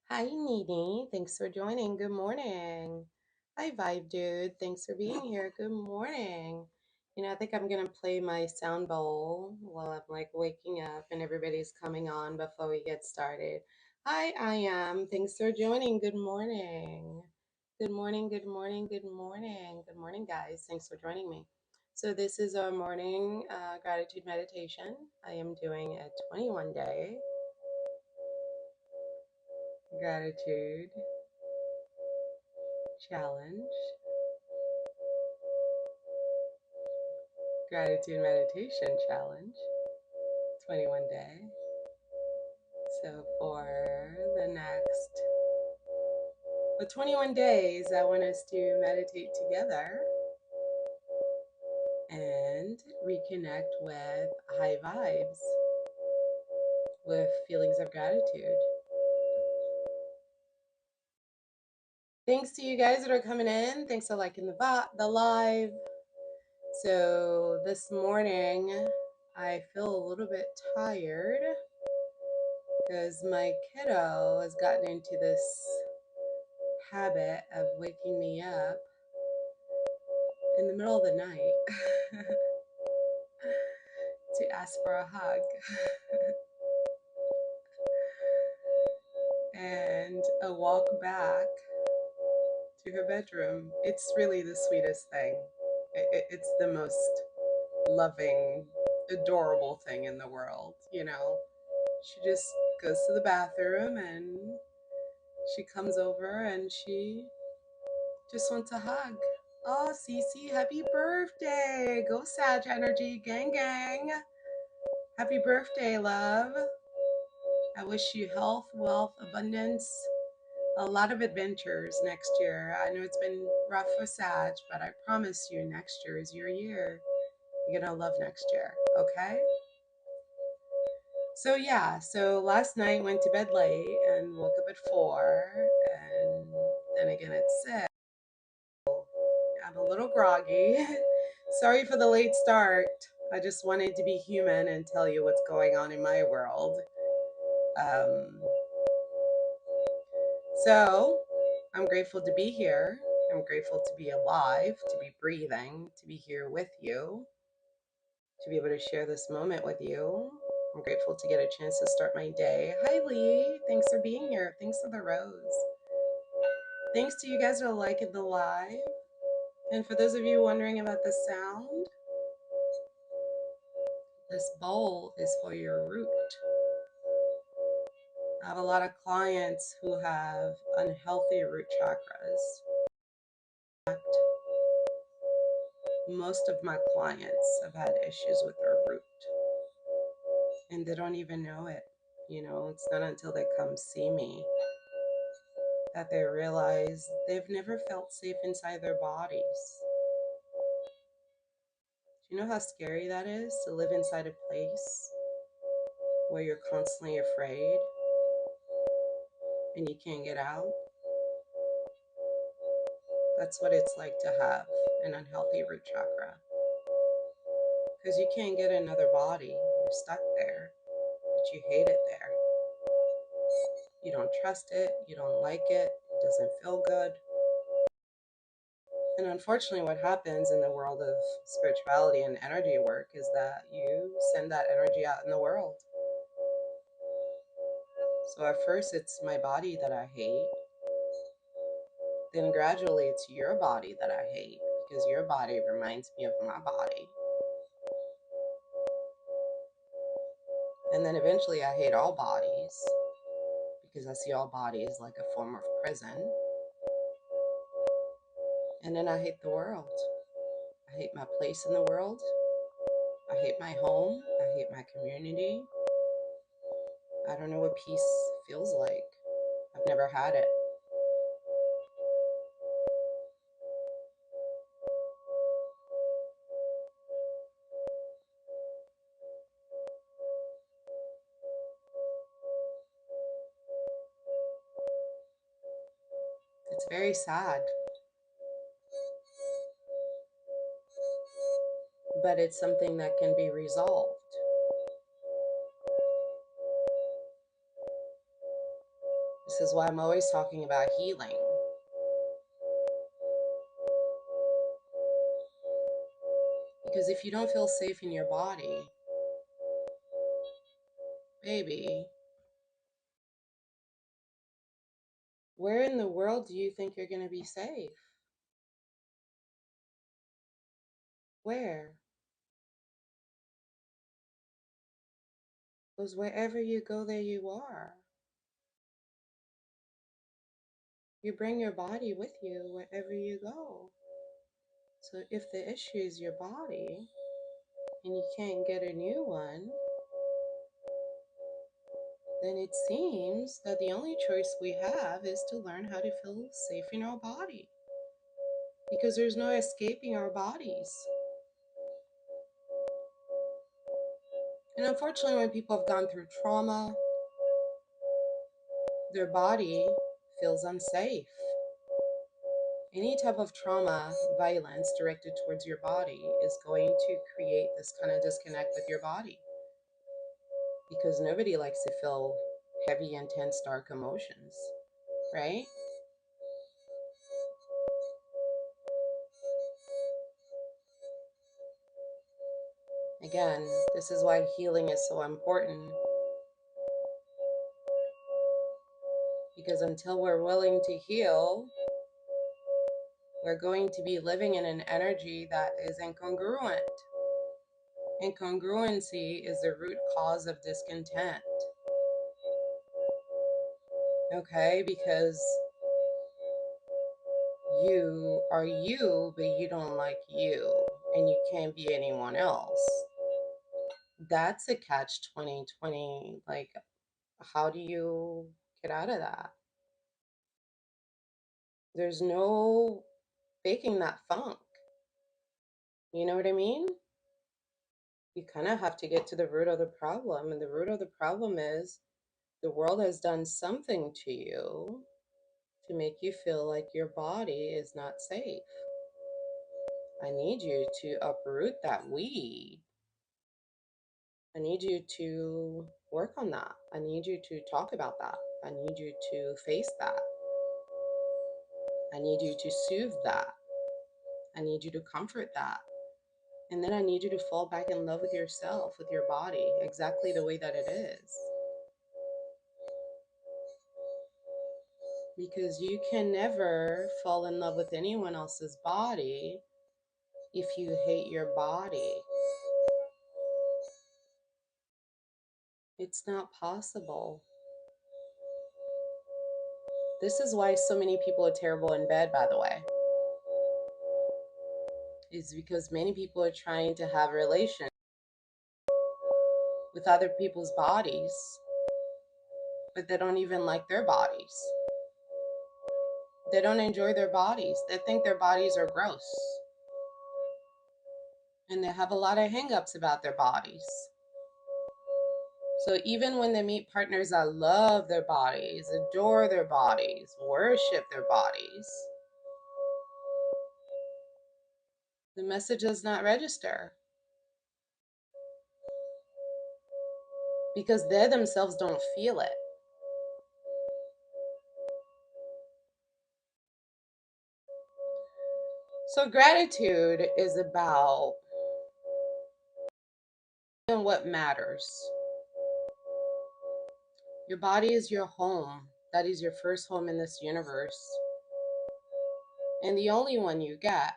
Hi, Nini. Thanks for joining. Good morning. Hi, Vibe Dude. Thanks for being here. Good morning. I think I'm going to play my sound bowl while I'm like waking up and everybody's coming on before we get started. Hi, I am. Thanks for joining. Good morning. Good morning. Good morning. Good morning. Good morning, guys. Thanks for joining me. So, this is our morning gratitude meditation. I am doing a 21-day gratitude challenge, gratitude meditation challenge, 21 day. So for 21 days, I want us to meditate together and reconnect with high vibes, with feelings of gratitude. Thanks to you guys that are coming in. Thanks for liking the live. So this morning, I feel a little bit tired because my kiddo has gotten into this habit of waking me up in the middle of the night to ask for a hug and a walk back to her bedroom. It's really the sweetest thing. It's the most loving, adorable thing in the world, you know. She just goes to the bathroom and she comes over and she just wants a hug. Oh, Cece, happy birthday. Go Sag energy, gang, gang. Happy birthday, love. I wish you health, wealth, abundance, a lot of adventures next year. I know it's been rough for Sag, but I promise you next year is your year. You're going to love next year, okay? So last night went to bed late and woke up at 4 and then again at 6. I'm a little groggy. Sorry for the late start. I just wanted to be human and tell you what's going on in my world. So I'm grateful to be here. I'm grateful to be alive, to be breathing, to be here with you, to be able to share this moment with you. I'm grateful to get a chance to start my day. Hi, Lee. Thanks for being here. Thanks for the rose. Thanks to you guys for liking the live. And for those of you wondering about the sound, this bowl is for your root. I have a lot of clients who have unhealthy root chakras. Most of my clients have had issues with their root and they don't even know it. It's not until they come see me that they realize they've never felt safe inside their bodies. Do you know how scary that is to live inside a place where you're constantly afraid and you can't get out? That's what it's like to have an unhealthy root chakra. Because you can't get another body. You're stuck there, but you hate it there. You don't trust it. You don't like it. It doesn't feel good. And unfortunately, what happens in the world of spirituality and energy work is that you send that energy out in the world. So at first, it's my body that I hate. Then gradually, it's your body that I hate because your body reminds me of my body. And then eventually, I hate all bodies because I see all bodies like a form of prison. And then I hate the world. I hate my place in the world. I hate my home. I hate my community. I don't know what peace feels like. I've never had it. It's very sad. But it's something that can be resolved. This is why I'm always talking about healing. Because if you don't feel safe in your body, baby, where in the world do you think you're going to be safe? Where? Because wherever you go, there you are. You bring your body with you wherever you go. So if the issue is your body and you can't get a new one, then it seems that the only choice we have is to learn how to feel safe in our body. Because there's no escaping our bodies. And unfortunately, when people have gone through trauma, their body feels unsafe. Any type of trauma, violence directed towards your body is going to create this kind of disconnect with your body. Because nobody likes to feel heavy, intense, dark emotions, right? Again, this is why healing is so important. Because until we're willing to heal, we're going to be living in an energy that is incongruent. Incongruency is the root cause of discontent. Okay? Because you are you, but you don't like you, and you can't be anyone else. That's a catch 2020. Like, how do you get out of that? There's no faking that funk. You know what I mean? You kind of have to get to the root of the problem. And the root of the problem is the world has done something to you to make you feel like your body is not safe. I need you to uproot that weed. I need you to work on that. I need you to talk about that. I need you to face that. I need you to soothe that. I need you to comfort that. And then I need you to fall back in love with yourself, with your body, exactly the way that it is. Because you can never fall in love with anyone else's body if you hate your body. It's not possible. This is why so many people are terrible in bed, by the way. It's because many people are trying to have relations with other people's bodies, but they don't even like their bodies. They don't enjoy their bodies. They think their bodies are gross. And they have a lot of hang-ups about their bodies. So even when they meet partners that love their bodies, adore their bodies, worship their bodies, the message does not register. Because they themselves don't feel it. So gratitude is about what matters. Your body is your home. That is your first home in this universe. And the only one you get.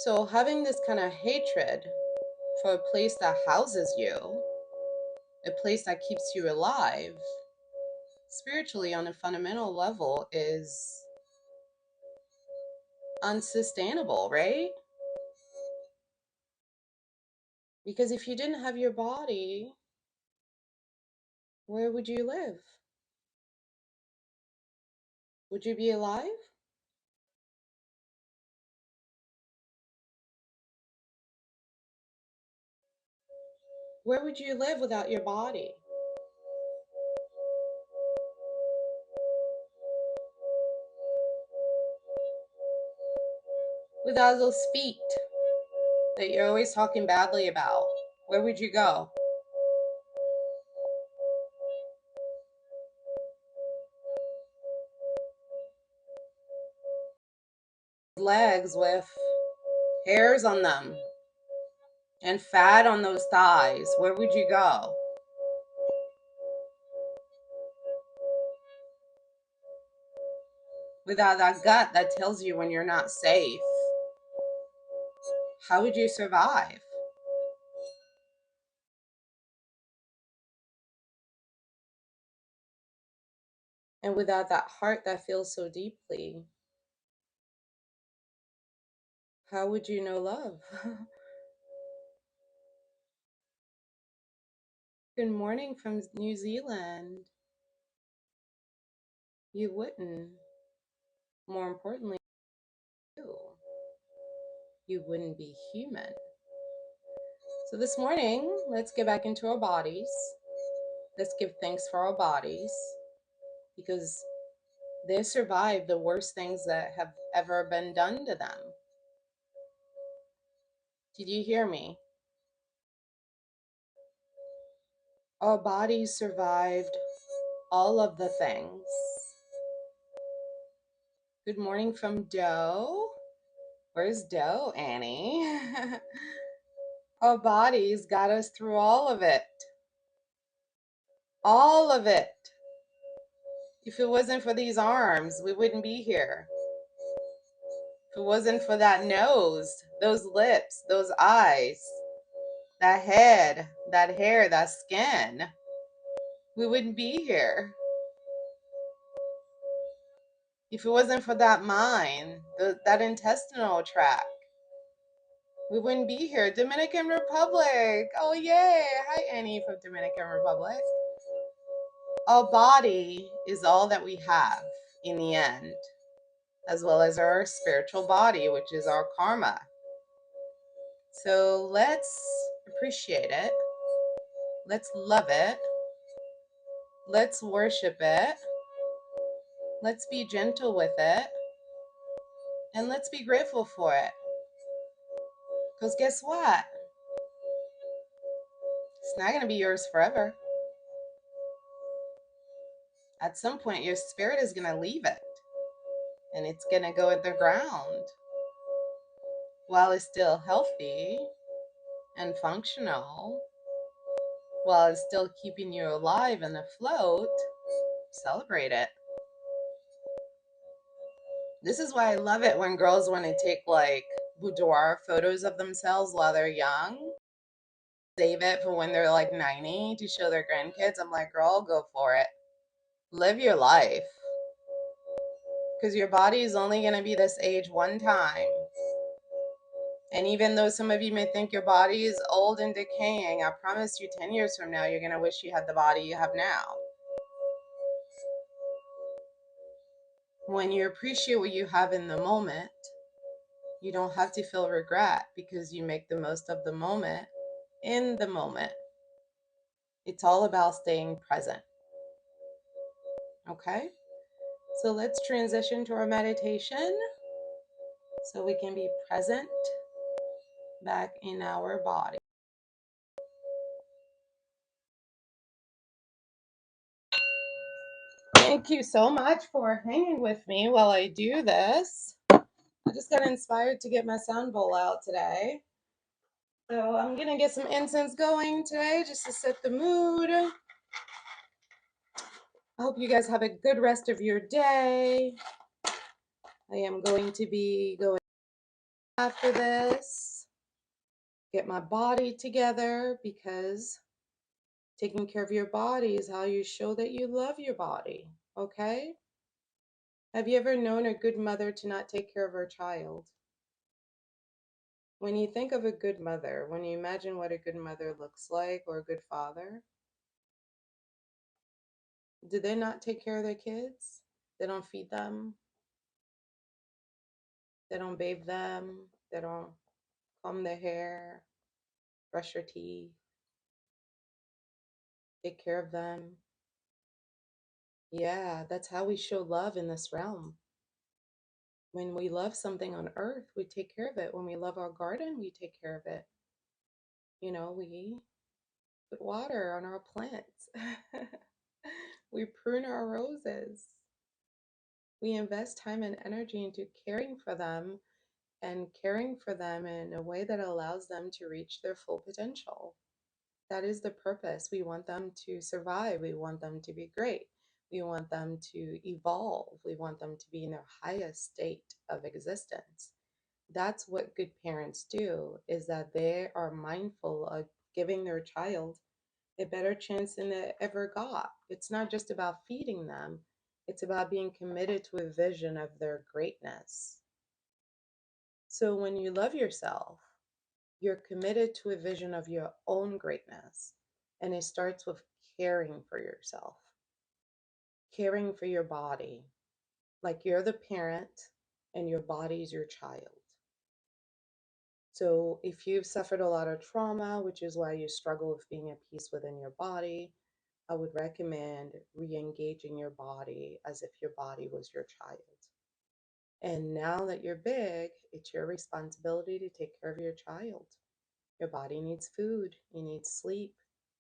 So having this kind of hatred for a place that houses you, a place that keeps you alive, spiritually on a fundamental level is unsustainable, right? Because if you didn't have your body, where would you live? Would you be alive? Where would you live without your body? Without those feet that you're always talking badly about, where would you go? legs with hairs on them and fat on those thighs, where would you go? Without that gut that tells you when you're not safe, how would you survive? And without that heart that feels so deeply, how would you know love? Good morning from New Zealand. You wouldn't. More importantly, you wouldn't be human. So this morning, let's get back into our bodies. Let's give thanks for our bodies because they survived the worst things that have ever been done to them. Did you hear me? Our bodies survived all of the things. Good morning from Doe. Where's Doe, Annie? Our bodies got us through all of it. All of it. If it wasn't for these arms, we wouldn't be here. If it wasn't for that nose, those lips, those eyes, that head, that hair, that skin, we wouldn't be here. If it wasn't for that mind, that intestinal tract, we wouldn't be here. Dominican Republic. Oh, yay. Hi, Annie from Dominican Republic. Our body is all that we have in the end, as well as our spiritual body, which is our karma. So let's appreciate it. Let's love it. Let's worship it. Let's be gentle with it. And let's be grateful for it. Because guess what? It's not going to be yours forever. At some point, your spirit is going to leave it. And it's going to go in the ground. While it's still healthy and functional, while it's still keeping you alive and afloat, celebrate it. This is why I love it when girls want to take like boudoir photos of themselves while they're young. Save it for when they're like 90 to show their grandkids. I'm like, girl, go for it. Live your life. Because your body is only going to be this age one time. And even though some of you may think your body is old and decaying, I promise you 10 years from now, you're going to wish you had the body you have now. When you appreciate what you have in the moment, you don't have to feel regret because you make the most of the moment in the moment. It's all about staying present. Okay? So let's transition to our meditation so we can be present back in our body. Thank you so much for hanging with me while I do this. I just got inspired to get my sound bowl out today. So I'm going to get some incense going today just to set the mood. I hope you guys have a good rest of your day. I am going to be going after this, get my body together because taking care of your body is how you show that you love your body, okay? Have you ever known a good mother to not take care of her child? When you think of a good mother, when you imagine what a good mother looks like or a good father, do they not take care of their kids? They don't feed them. They don't bathe them. They don't comb their hair, brush their teeth, take care of them. Yeah, that's how we show love in this realm. When we love something on earth, we take care of it. When we love our garden, we take care of it. You know, we put water on our plants. We prune our roses. We invest time and energy into caring for them and caring for them in a way that allows them to reach their full potential. That is the purpose. We want them to survive. We want them to be great. We want them to evolve. We want them to be in their highest state of existence. That's what good parents do, is that they are mindful of giving their child a better chance than they ever got. It's not just about feeding them, it's about being committed to a vision of their greatness. So when you love yourself, you're committed to a vision of your own greatness. And it starts with caring for yourself, caring for your body. Like you're the parent and your body is your child. So if you've suffered a lot of trauma, which is why you struggle with being at peace within your body, I would recommend re engaging your body as if your body was your child. And now that you're big, it's your responsibility to take care of your child. Your body needs food, he needs sleep,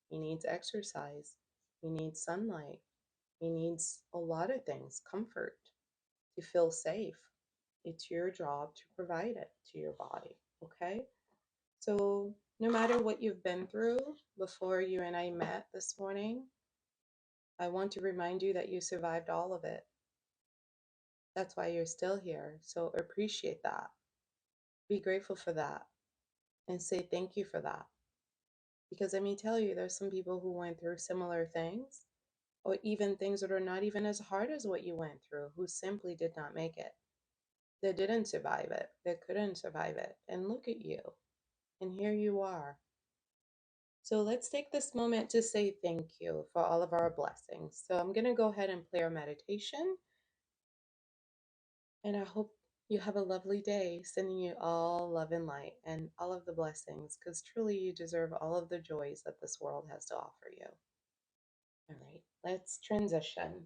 he needs exercise, he needs sunlight, he needs a lot of things, comfort, to feel safe. It's your job to provide it to your body, okay? So, no matter what you've been through before you and I met this morning, I want to remind you that you survived all of it. That's why you're still here. So, appreciate that. Be grateful for that and say thank you for that. Because let me tell you, there's some people who went through similar things, or even things that are not even as hard as what you went through, who simply did not make it. They didn't survive it. They couldn't survive it. And look at you. And here you are. So let's take this moment to say thank you for all of our blessings. So I'm going to go ahead and play our meditation. And I hope you have a lovely day. Sending you all love and light and all of the blessings, because truly you deserve all of the joys that this world has to offer you. All right, let's transition.